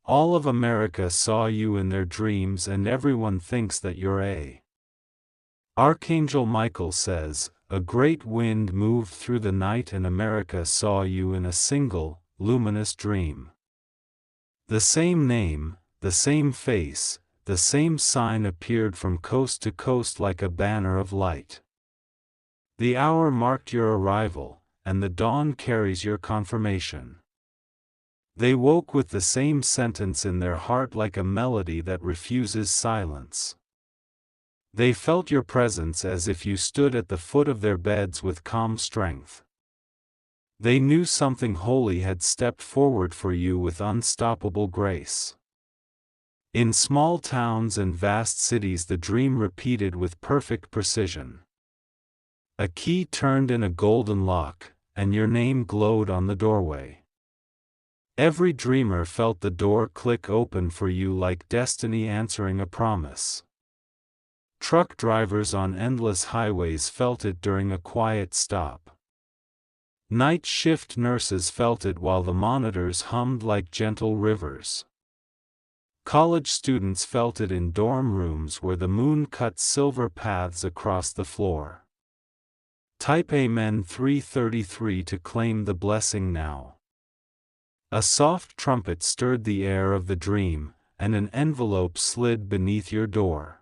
All of America saw you in their dreams and everyone thinks that you're a. Archangel Michael says, a great wind moved through the night and America saw you in a single, luminous dream. The same name, the same face, the same sign appeared from coast to coast like a banner of light. The hour marked your arrival, and the dawn carries your confirmation. They woke with the same sentence in their heart like a melody that refuses silence. They felt your presence as if you stood at the foot of their beds with calm strength. They knew something holy had stepped forward for you with unstoppable grace. In small towns and vast cities the dream repeated with perfect precision. A key turned in a golden lock, and your name glowed on the doorway. Every dreamer felt the door click open for you like destiny answering a promise. Truck drivers on endless highways felt it during a quiet stop. Night shift nurses felt it while the monitors hummed like gentle rivers. College students felt it in dorm rooms where the moon cut silver paths across the floor. Type Amen 333 to claim the blessing now. A soft trumpet stirred the air of the dream, and an envelope slid beneath your door.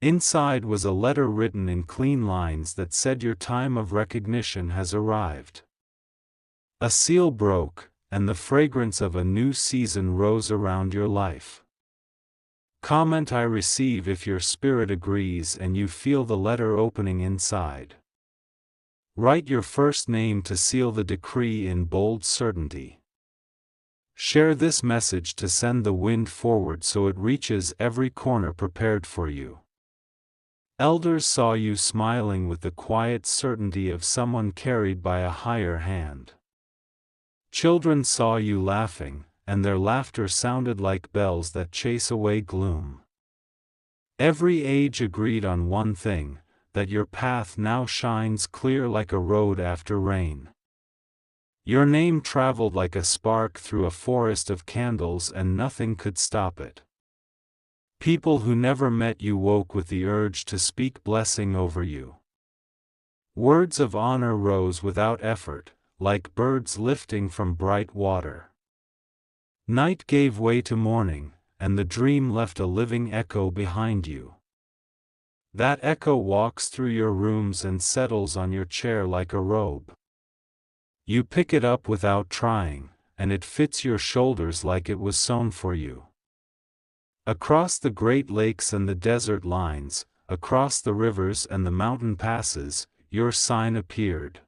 Inside was a letter written in clean lines that said your time of recognition has arrived. A seal broke, and the fragrance of a new season rose around your life. Comment I receive if your spirit agrees and you feel the letter opening inside. Write your first name to seal the decree in bold certainty. Share this message to send the wind forward so it reaches every corner prepared for you. Elders saw you smiling with the quiet certainty of someone carried by a higher hand. Children saw you laughing, and their laughter sounded like bells that chase away gloom. Every age agreed on one thing, that your path now shines clear like a road after rain. Your name traveled like a spark through a forest of candles and nothing could stop it. People who never met you woke with the urge to speak blessing over you. Words of honor rose without effort, like birds lifting from bright water. Night gave way to morning, and the dream left a living echo behind you. That echo walks through your rooms and settles on your chair like a robe. You pick it up without trying, and it fits your shoulders like it was sewn for you. Across the Great Lakes and the desert lines, across the rivers and the mountain passes, your sign appeared.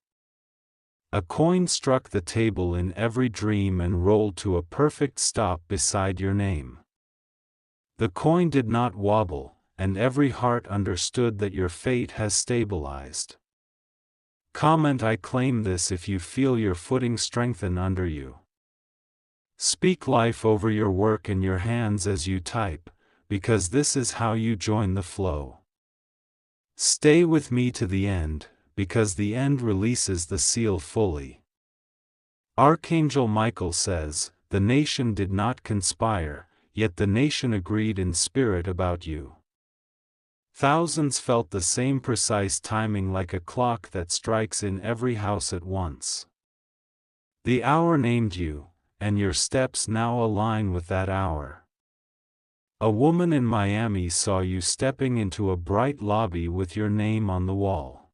A coin struck the table in every dream and rolled to a perfect stop beside your name. The coin did not wobble, and every heart understood that your fate has stabilized. Comment I claim this if you feel your footing strengthen under you. Speak life over your work and your hands as you type, because this is how you join the flow. Stay with me to the end, because the end releases the seal fully. Archangel Michael says, the nation did not conspire, yet the nation agreed in spirit about you. Thousands felt the same precise timing like a clock that strikes in every house at once. The hour named you, and your steps now align with that hour. A woman in Miami saw you stepping into a bright lobby with your name on the wall.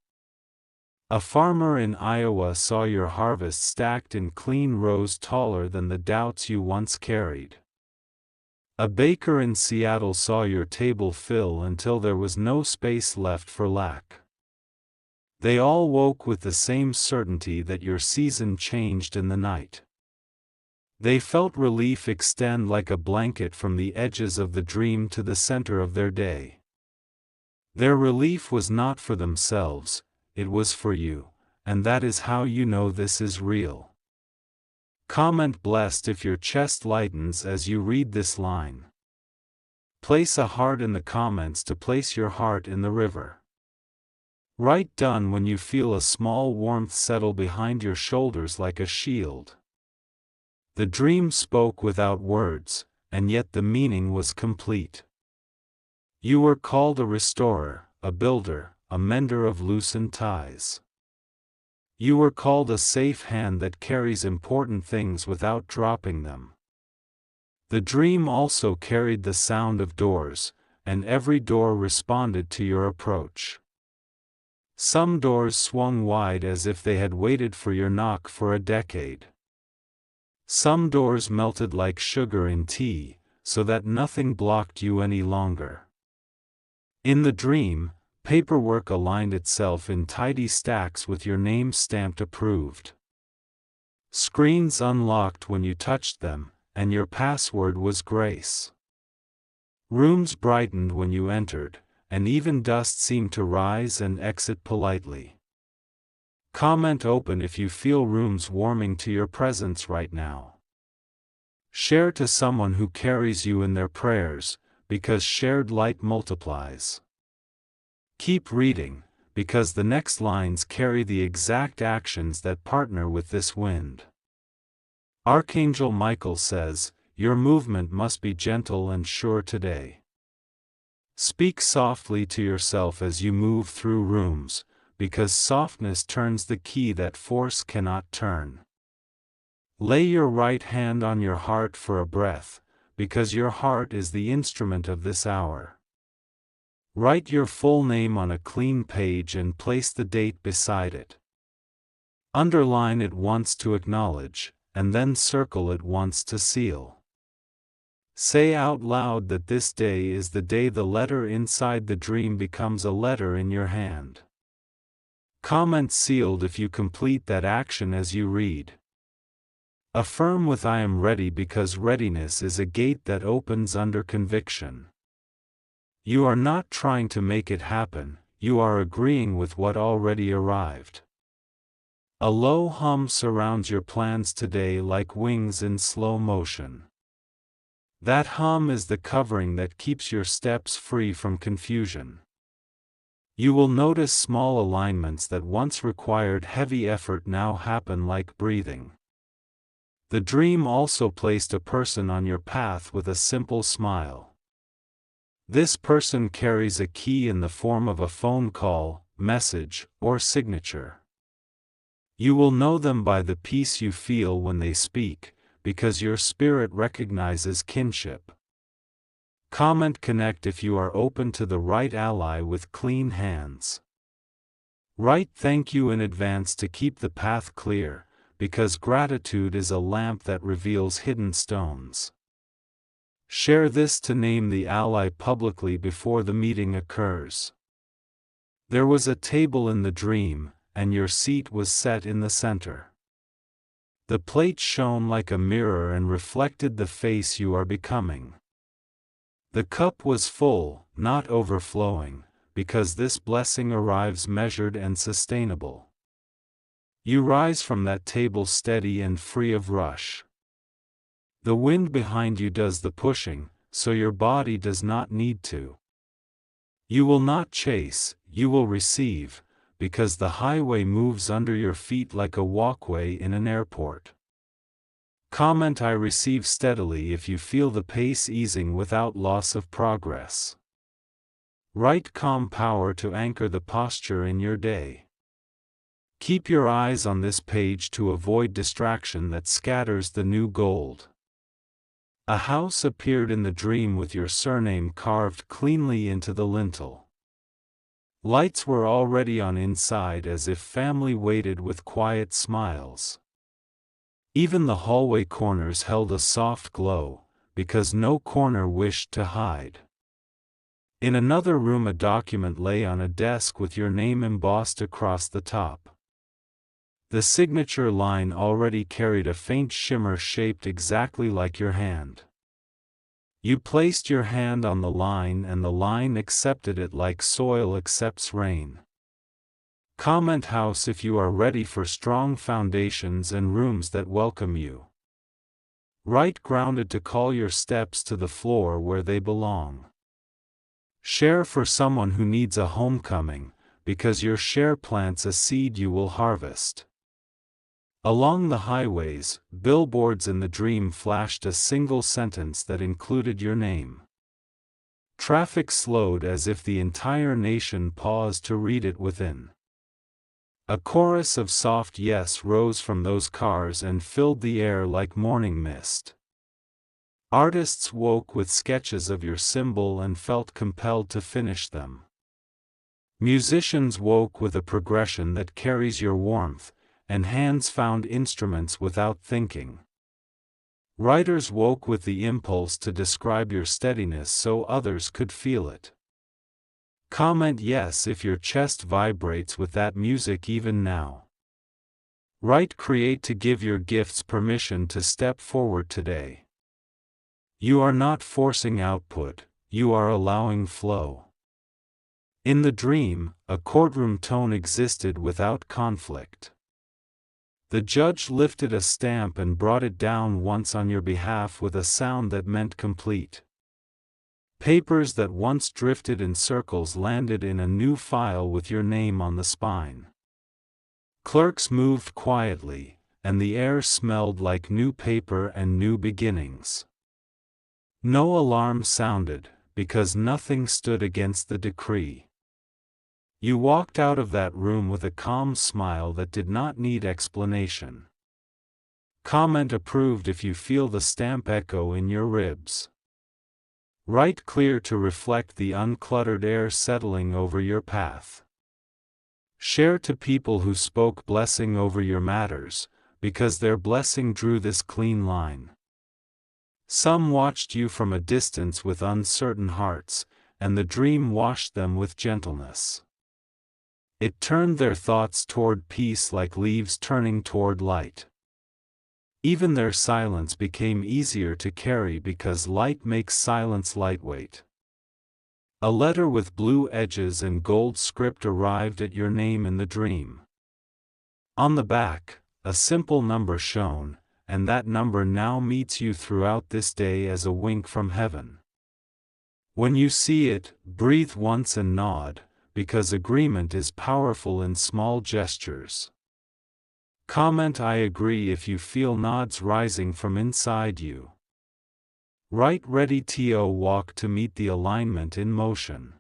A farmer in Iowa saw your harvest stacked in clean rows taller than the doubts you once carried. A baker in Seattle saw your table fill until there was no space left for lack. They all woke with the same certainty that your season changed in the night. They felt relief extend like a blanket from the edges of the dream to the center of their day. Their relief was not for themselves, it was for you, and that is how you know this is real. Comment blessed if your chest lightens as you read this line. Place a heart in the comments to place your heart in the river. Write done when you feel a small warmth settle behind your shoulders like a shield. The dream spoke without words, and yet the meaning was complete. You were called a restorer, a builder, a mender of loosened ties. You were called a safe hand that carries important things without dropping them. The dream also carried the sound of doors, and every door responded to your approach. Some doors swung wide as if they had waited for your knock for a decade. Some doors melted like sugar in tea, so that nothing blocked you any longer. In the dream, paperwork aligned itself in tidy stacks with your name stamped approved. Screens unlocked when you touched them, and your password was grace. Rooms brightened when you entered, and even dust seemed to rise and exit politely. Comment open if you feel rooms warming to your presence right now. Share to someone who carries you in their prayers, because shared light multiplies. Keep reading, because the next lines carry the exact actions that partner with this wind. Archangel Michael says, your movement must be gentle and sure today. Speak softly to yourself as you move through rooms, because softness turns the key that force cannot turn. Lay your right hand on your heart for a breath, because your heart is the instrument of this hour. Write your full name on a clean page and place the date beside it. Underline it once to acknowledge, and then circle it once to seal. Say out loud that this day is the day the letter inside the dream becomes a letter in your hand. Comment sealed if you complete that action as you read. Affirm with I am ready, because readiness is a gate that opens under conviction. You are not trying to make it happen, you are agreeing with what already arrived. A low hum surrounds your plans today like wings in slow motion. That hum is the covering that keeps your steps free from confusion. You will notice small alignments that once required heavy effort now happen like breathing. The dream also placed a person on your path with a simple smile. This person carries a key in the form of a phone call, message, or signature. You will know them by the peace you feel when they speak, because your spirit recognizes kinship. Comment connect if you are open to the right ally with clean hands. Write thank you in advance to keep the path clear, because gratitude is a lamp that reveals hidden stones. Share this to name the ally publicly before the meeting occurs. There was a table in the dream, and your seat was set in the center. The plate shone like a mirror and reflected the face you are becoming. The cup was full, not overflowing, because this blessing arrives measured and sustainable. You rise from that table steady and free of rush. The wind behind you does the pushing, so your body does not need to. You will not chase, you will receive, because the highway moves under your feet like a walkway in an airport. Comment I receive steadily if you feel the pace easing without loss of progress. Write calm power to anchor the posture in your day. Keep your eyes on this page to avoid distraction that scatters the new gold. A house appeared in the dream with your surname carved cleanly into the lintel. Lights were already on inside as if family waited with quiet smiles. Even the hallway corners held a soft glow, because no corner wished to hide. In another room a document lay on a desk with your name embossed across the top. The signature line already carried a faint shimmer shaped exactly like your hand. You placed your hand on the line and the line accepted it like soil accepts rain. Comment house if you are ready for strong foundations and rooms that welcome you. Write grounded to call your steps to the floor where they belong. Share for someone who needs a homecoming, because your share plants a seed you will harvest. Along the highways, billboards in the dream flashed a single sentence that included your name. Traffic slowed as if the entire nation paused to read it within. A chorus of soft yes rose from those cars and filled the air like morning mist. Artists woke with sketches of your symbol and felt compelled to finish them. Musicians woke with a progression that carries your warmth, and hands found instruments without thinking. Writers woke with the impulse to describe your steadiness so others could feel it. Comment yes if your chest vibrates with that music even now. Write create to give your gifts permission to step forward today. You are not forcing output, you are allowing flow. In the dream, a courtroom tone existed without conflict. The judge lifted a stamp and brought it down once on your behalf with a sound that meant complete. Papers that once drifted in circles landed in a new file with your name on the spine. Clerks moved quietly, and the air smelled like new paper and new beginnings. No alarm sounded, because nothing stood against the decree. You walked out of that room with a calm smile that did not need explanation. Comment approved if you feel the stamp echo in your ribs. Write clear to reflect the uncluttered air settling over your path. Share to people who spoke blessing over your matters, because their blessing drew this clean line. Some watched you from a distance with uncertain hearts, and the dream washed them with gentleness. It turned their thoughts toward peace like leaves turning toward light. Even their silence became easier to carry because light makes silence lightweight. A letter with blue edges and gold script arrived at your name in the dream. On the back, a simple number shone, and that number now meets you throughout this day as a wink from heaven. When you see it, breathe once and nod, because agreement is powerful in small gestures. Comment I agree if you feel nods rising from inside you. Write ready to walk to meet the alignment in motion.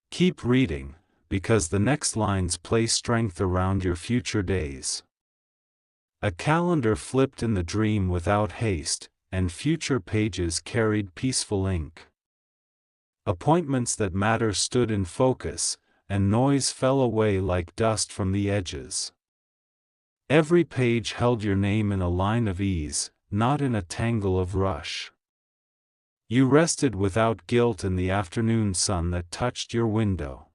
Keep reading, because the next lines play strength around your future days. A calendar flipped in the dream without haste, and future pages carried peaceful ink. Appointments that matter stood in focus, and noise fell away like dust from the edges. Every page held your name in a line of ease, not in a tangle of rush. You rested without guilt in the afternoon sun that touched your window.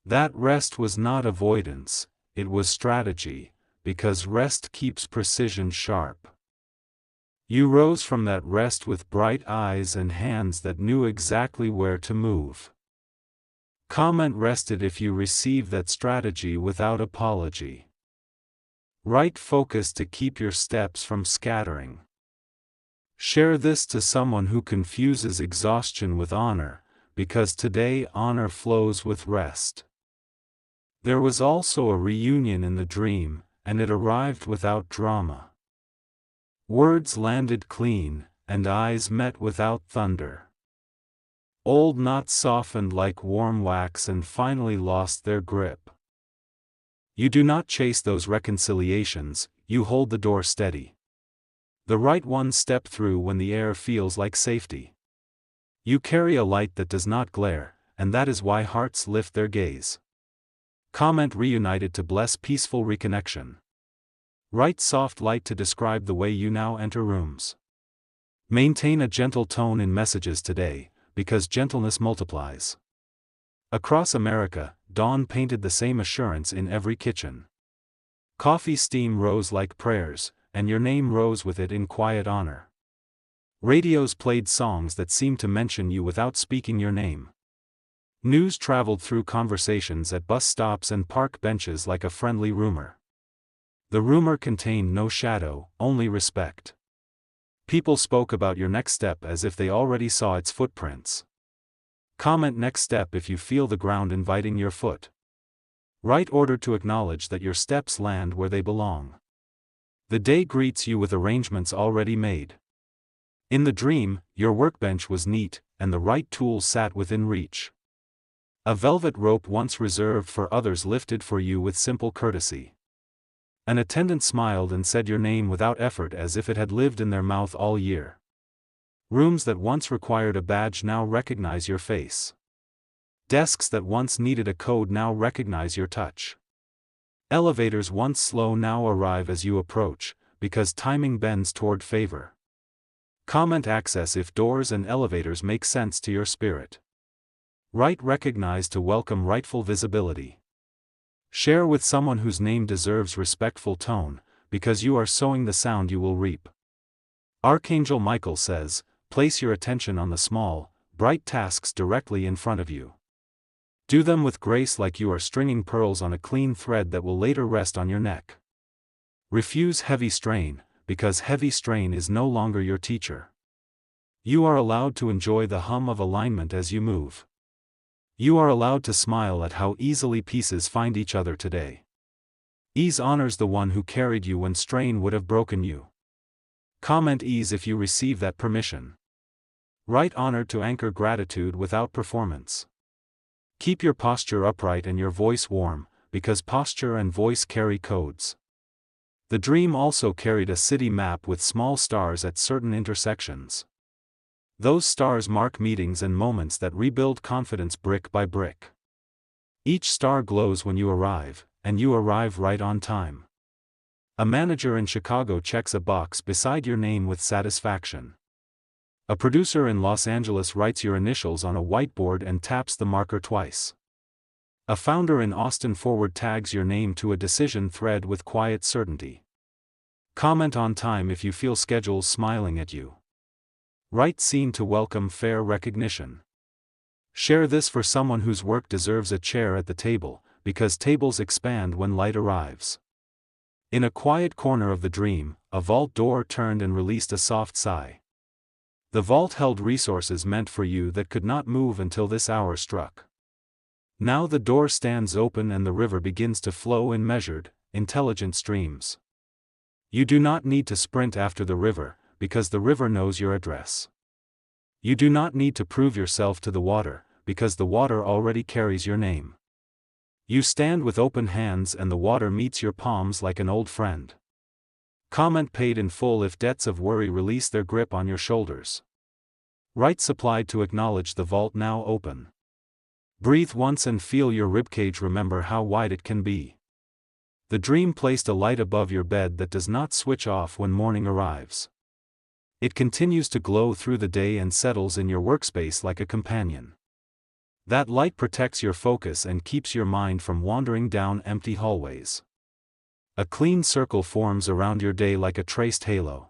That rest was not avoidance, it was strategy, because rest keeps precision sharp. You rose from that rest with bright eyes and hands that knew exactly where to move. Comment rested if you receive that strategy without apology. Write focus to keep your steps from scattering. Share this to someone who confuses exhaustion with honor, because today honor flows with rest. There was also a reunion in the dream, and it arrived without drama. Words landed clean, and eyes met without thunder. Old knots softened like warm wax and finally lost their grip. You do not chase those reconciliations, you hold the door steady. The right ones step through when the air feels like safety. You carry a light that does not glare, and that is why hearts lift their gaze. Comment reunited to bless peaceful reconnection. Write soft light to describe the way you now enter rooms. Maintain a gentle tone in messages today, because gentleness multiplies. Across America, dawn painted the same assurance in every kitchen. Coffee steam rose like prayers, and your name rose with it in quiet honor. Radios played songs that seemed to mention you without speaking your name. News traveled through conversations at bus stops and park benches like a friendly rumor. The rumor contained no shadow, only respect. People spoke about your next step as if they already saw its footprints. Comment next step if you feel the ground inviting your foot. Write order to acknowledge that your steps land where they belong. The day greets you with arrangements already made. In the dream, your workbench was neat, and the right tools sat within reach. A velvet rope once reserved for others lifted for you with simple courtesy. An attendant smiled and said your name without effort as if it had lived in their mouth all year. Rooms that once required a badge now recognize your face. Desks that once needed a code now recognize your touch. Elevators once slow now arrive as you approach, because timing bends toward favor. Comment access if doors and elevators make sense to your spirit. Write recognize to welcome rightful visibility. Share with someone whose name deserves respectful tone, because you are sowing the sound you will reap. Archangel Michael says, place your attention on the small, bright tasks directly in front of you. Do them with grace like you are stringing pearls on a clean thread that will later rest on your neck. Refuse heavy strain, because heavy strain is no longer your teacher. You are allowed to enjoy the hum of alignment as you move. You are allowed to smile at how easily pieces find each other today. Ease honors the one who carried you when strain would have broken you. Comment ease if you receive that permission. Write honor to anchor gratitude without performance. Keep your posture upright and your voice warm, because posture and voice carry codes. The dream also carried a city map with small stars at certain intersections. Those stars mark meetings and moments that rebuild confidence brick by brick. Each star glows when you arrive, and you arrive right on time. A manager in Chicago checks a box beside your name with satisfaction. A producer in Los Angeles writes your initials on a whiteboard and taps the marker twice. A founder in Austin forward tags your name to a decision thread with quiet certainty. Comment on time if you feel schedules smiling at you. Write scene to welcome fair recognition. Share this for someone whose work deserves a chair at the table, because tables expand when light arrives. In a quiet corner of the dream, a vault door turned and released a soft sigh. The vault held resources meant for you that could not move until this hour struck. Now the door stands open and the river begins to flow in measured, intelligent streams. You do not need to sprint after the river, because the river knows your address. You do not need to prove yourself to the water, because the water already carries your name. You stand with open hands and the water meets your palms like an old friend. Comment paid in full if debts of worry release their grip on your shoulders. Write supplied to acknowledge the vault now open. Breathe once and feel your ribcage remember how wide it can be. The dream placed a light above your bed that does not switch off when morning arrives. It continues to glow through the day and settles in your workspace like a companion. That light protects your focus and keeps your mind from wandering down empty hallways. A clean circle forms around your day like a traced halo.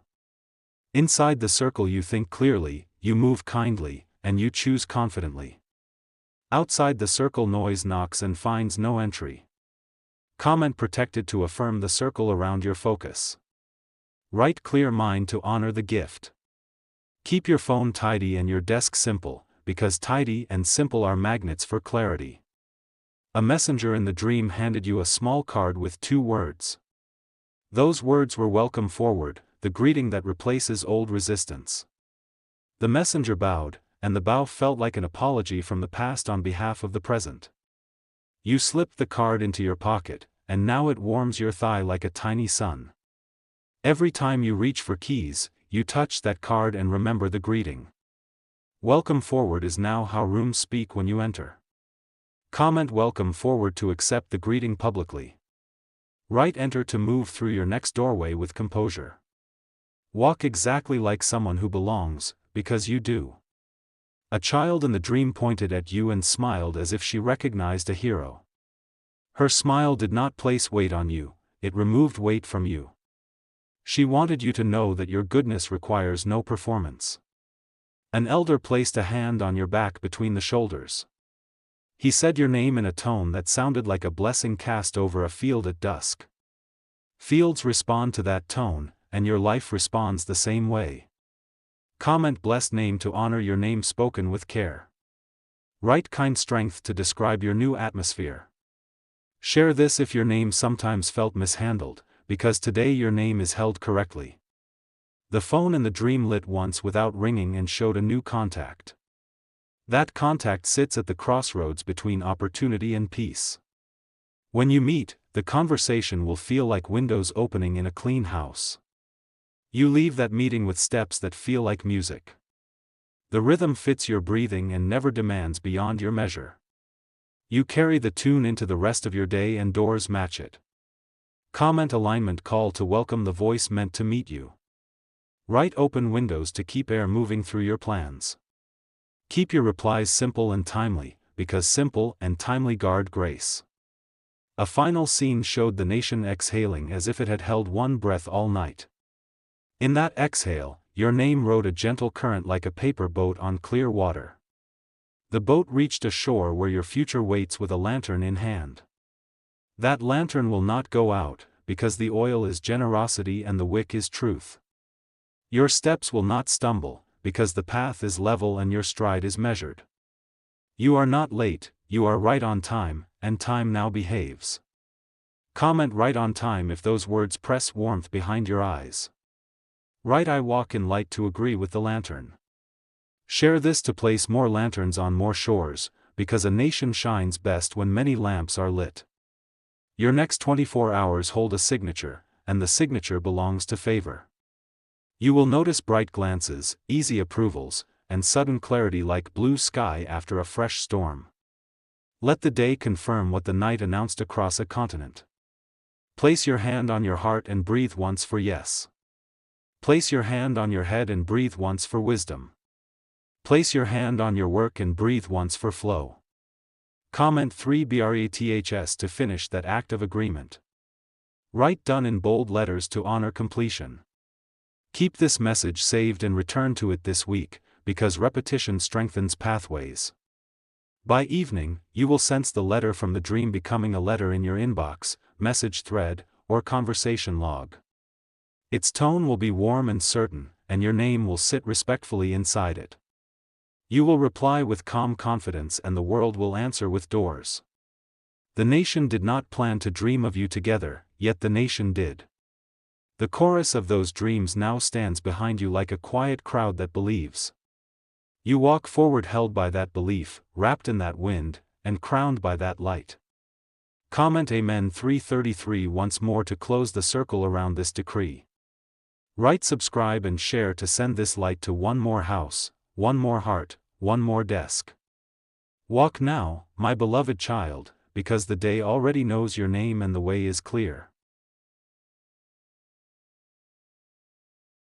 Inside the circle you think clearly, you move kindly, and you choose confidently. Outside the circle noise knocks and finds no entry. Comment protected to affirm the circle around your focus. Write clear mind to honor the gift. Keep your phone tidy and your desk simple, because tidy and simple are magnets for clarity. A messenger in the dream handed you a small card with 2 words. Those words were welcome forward, the greeting that replaces old resistance. The messenger bowed, and the bow felt like an apology from the past on behalf of the present. You slipped the card into your pocket, and now it warms your thigh like a tiny sun. Every time you reach for keys, you touch that card and remember the greeting. Welcome forward is now how rooms speak when you enter. Comment welcome forward to accept the greeting publicly. Write enter to move through your next doorway with composure. Walk exactly like someone who belongs, because you do. A child in the dream pointed at you and smiled as if she recognized a hero. Her smile did not place weight on you, it removed weight from you. She wanted you to know that your goodness requires no performance. An elder placed a hand on your back between the shoulders. He said your name in a tone that sounded like a blessing cast over a field at dusk. Fields respond to that tone, and your life responds the same way. Comment blessed name to honor your name spoken with care. Write kind strength to describe your new atmosphere. Share this if your name sometimes felt mishandled, because today your name is held correctly. The phone in the dream lit once without ringing and showed a new contact. That contact sits at the crossroads between opportunity and peace. When you meet, the conversation will feel like windows opening in a clean house. You leave that meeting with steps that feel like music. The rhythm fits your breathing and never demands beyond your measure. You carry the tune into the rest of your day and doors match it. Comment alignment call to welcome the voice meant to meet you. Write open windows to keep air moving through your plans. Keep your replies simple and timely, because simple and timely guard grace. A final scene showed the nation exhaling as if it had held one breath all night. In that exhale, your name rode a gentle current like a paper boat on clear water. The boat reached a shore where your future waits with a lantern in hand. That lantern will not go out, because the oil is generosity and the wick is truth. Your steps will not stumble, because the path is level and your stride is measured. You are not late, you are right on time, and time now behaves. Comment right on time if those words press warmth behind your eyes. Write I walk in light to agree with the lantern. Share this to place more lanterns on more shores, because a nation shines best when many lamps are lit. Your next 24 hours hold a signature, and the signature belongs to favor. You will notice bright glances, easy approvals, and sudden clarity like blue sky after a fresh storm. Let the day confirm what the night announced across a continent. Place your hand on your heart and breathe once for yes. Place your hand on your head and breathe once for wisdom. Place your hand on your work and breathe once for flow. Comment 3 BRATHS to finish that act of agreement. Write done in bold letters to honor completion. Keep this message saved and return to it this week, because repetition strengthens pathways. By evening, you will sense the letter from the dream becoming a letter in your inbox, message thread, or conversation log. Its tone will be warm and certain, and your name will sit respectfully inside it. You will reply with calm confidence and the world will answer with doors. The nation did not plan to dream of you together, yet the nation did. The chorus of those dreams now stands behind you like a quiet crowd that believes. You walk forward held by that belief, wrapped in that wind, and crowned by that light. Comment Amen 333 once more to close the circle around this decree. Write subscribe and share to send this light to one more house, one more heart, one more desk. Walk now, my beloved child, because the day already knows your name and the way is clear.